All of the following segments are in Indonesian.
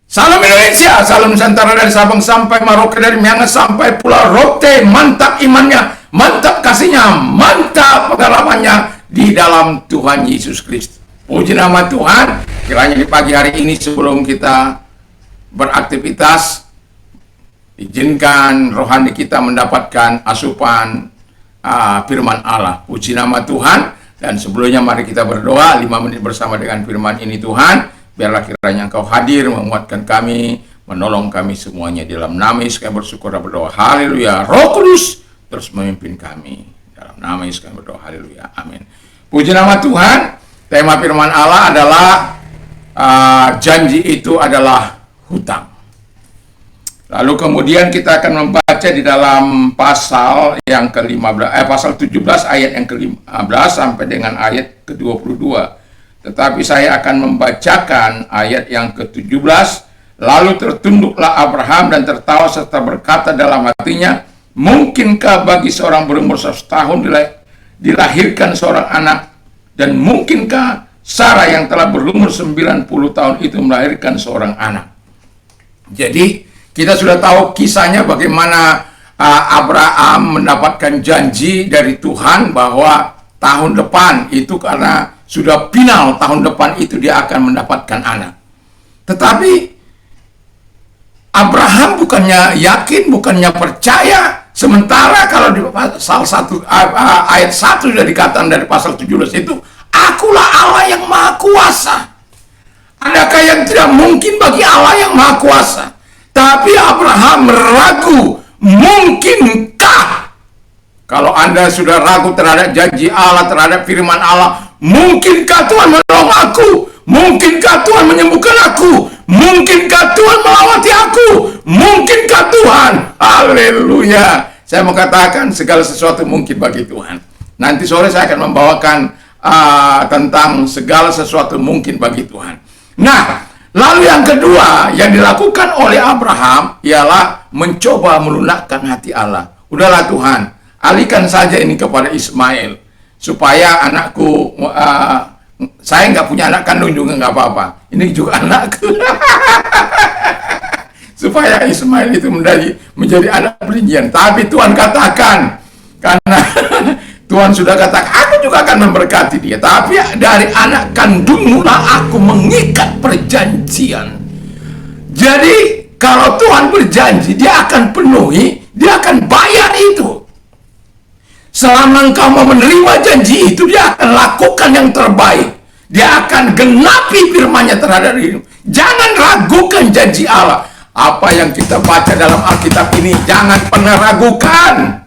Salam Indonesia, salam Nusantara dari Sabang sampai Merauke, dari Miangas sampai Pulau Rote. Mantap imannya, mantap kasihnya, mantap pengalamannya di dalam Tuhan Yesus Kristus. Puji nama Tuhan. Kiranya di pagi hari ini sebelum kita beraktivitas, izinkan rohani kita mendapatkan asupan firman Allah. Puji nama Tuhan. Dan sebelumnya mari kita berdoa 5 menit bersama dengan firman ini. Tuhan, biarlah kiranya Engkau hadir, menguatkan kami, menolong kami semuanya. Di dalam nama Yesus kami bersyukur dan berdoa. Haleluya. Roh Kudus terus memimpin kami. Dalam nama Yesus kami berdoa. Haleluya. Amin. Puji nama Tuhan. Tema firman Allah adalah janji itu adalah hutang. Lalu kemudian kita akan membaca di dalam pasal yang ke-15, pasal 17 ayat yang ke-15 sampai dengan ayat ke-22. Tetapi saya akan membacakan ayat yang ke-17. Lalu tertunduklah Abraham dan tertawa serta berkata dalam hatinya, mungkinkah bagi seorang berumur 100 tahun dilahirkan seorang anak? Dan mungkinkah Sarah yang telah berumur 90 tahun itu melahirkan seorang anak? Jadi kita sudah tahu kisahnya bagaimana Abraham mendapatkan janji dari Tuhan bahwa tahun depan itu, karena sudah final tahun depan itu dia akan mendapatkan anak. Tetapi Abraham bukannya yakin, bukannya percaya. Sementara kalau di pasal 1 ayat 1 sudah dikatakan dari pasal 17 itu, akulah Allah yang maha kuasa. Adakah yang tidak mungkin bagi Allah yang maha kuasa? Tapi Abraham ragu, mungkinkah? Kalau Anda sudah ragu terhadap janji Allah, terhadap firman Allah, mungkinkah Tuhan menolong aku? Mungkinkah Tuhan menyembuhkan aku? Mungkinkah Tuhan melawati aku? Mungkinkah Tuhan? Haleluya. Saya mau katakan segala sesuatu mungkin bagi Tuhan. Nanti sore saya akan membawakan tentang segala sesuatu mungkin bagi Tuhan. Nah, lalu yang kedua yang dilakukan oleh Abraham ialah mencoba melunakkan hati Allah. Udahlah Tuhan, alihkan saja ini kepada Ismail, supaya anakku, saya nggak punya anak kandung juga nggak apa-apa, ini juga anakku. Supaya Ismail itu menjadi anak perjanjian. Tapi Tuhan katakan, karena Tuhan sudah katakan, aku juga akan memberkati dia. Tapi dari anak kandungmu lah aku mengikat perjanjian. Jadi kalau Tuhan berjanji, dia akan penuhi, dia akan bayar itu. Selama engkau mau menerima janji itu, dia akan lakukan yang terbaik. Dia akan genapi firman-Nya terhadap dirimu. Jangan ragukan janji Allah. Apa yang kita baca dalam Alkitab ini, jangan pernah ragukan.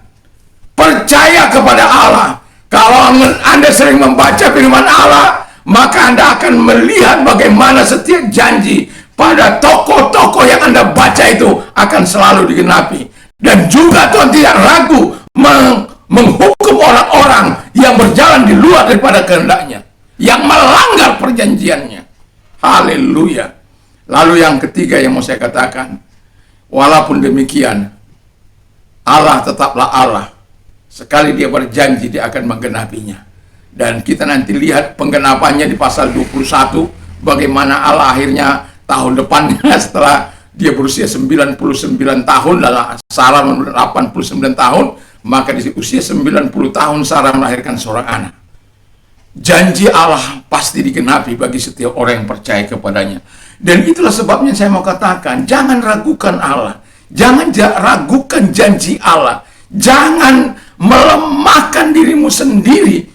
Percaya kepada Allah. Kalau Anda sering membaca firman Allah, maka Anda akan melihat bagaimana setiap janji pada tokoh-tokoh yang Anda baca itu akan selalu digenapi. Dan juga Tuhan tidak ragu menghukum orang-orang yang berjalan di luar daripada kehendak-Nya, yang melanggar perjanjiannya. Haleluya. Lalu yang ketiga yang mau saya katakan, walaupun demikian, Allah tetaplah Allah. Sekali dia berjanji, dia akan menggenapinya. Dan kita nanti lihat penggenapannya di pasal 21, bagaimana Allah akhirnya tahun depannya setelah dia berusia 99 tahun, lalu Sarah 89 tahun, maka di usia 90 tahun Sarah melahirkan seorang anak. Janji Allah pasti digenapi bagi setiap orang yang percaya kepadanya. Dan itulah sebabnya saya mau katakan, jangan ragukan Allah. Jangan ragukan janji Allah. Jangan melemahkan dirimu sendiri.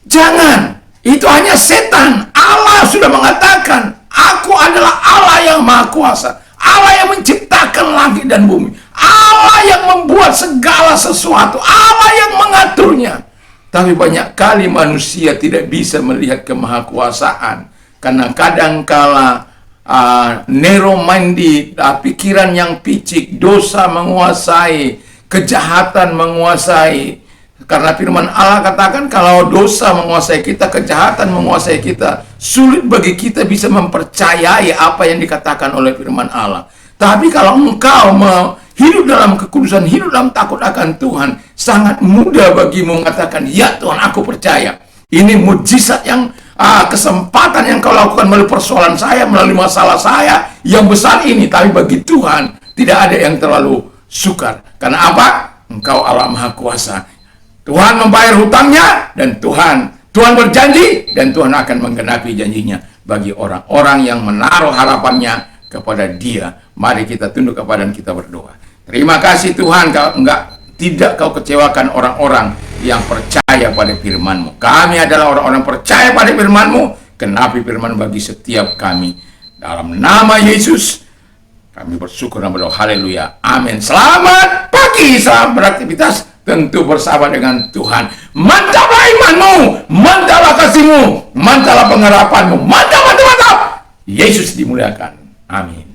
Jangan. Itu hanya setan. Allah sudah mengatakan, aku adalah Allah yang maha kuasa. Allah yang menciptakan langit dan bumi. Allah yang membuat segala sesuatu. Allah yang mengaturnya. Tapi banyak kali manusia tidak bisa melihat kemahakuasaan. Karena kadangkala narrow-minded, pikiran yang picik, dosa menguasai, kejahatan menguasai. Karena firman Allah katakan kalau dosa menguasai kita, kejahatan menguasai kita, sulit bagi kita bisa mempercayai apa yang dikatakan oleh firman Allah. Tapi kalau engkau hidup dalam kekudusan, hidup dalam takut akan Tuhan, sangat mudah bagimu mengatakan, ya Tuhan, aku percaya. Ini mujizat yang kesempatan yang kau lakukan melalui persoalan saya, melalui masalah saya yang besar ini. Tapi bagi Tuhan tidak ada yang terlalu sukar. Karena apa? Engkau Allah Maha Kuasa. Tuhan membayar hutangnya, dan Tuhan berjanji, dan Tuhan akan menggenapi janjinya bagi orang-orang yang menaruh harapannya kepada Dia. Mari kita tunduk kepada dan kita berdoa. Terima kasih Tuhan, tidak kau kecewakan orang-orang yang percaya pada firman-Mu. Kami adalah orang-orang percaya pada firman-Mu, genapi firman bagi setiap kami. Dalam nama Yesus, kami bersyukur dan berdoa. Haleluya. Amin. Selamat pagi, selamat beraktivitas. Tentu bersama dengan Tuhan. Mantaplah imanmu, mantaplah kasihmu, mantaplah pengharapanmu, mantap. Yesus dimuliakan. Amin.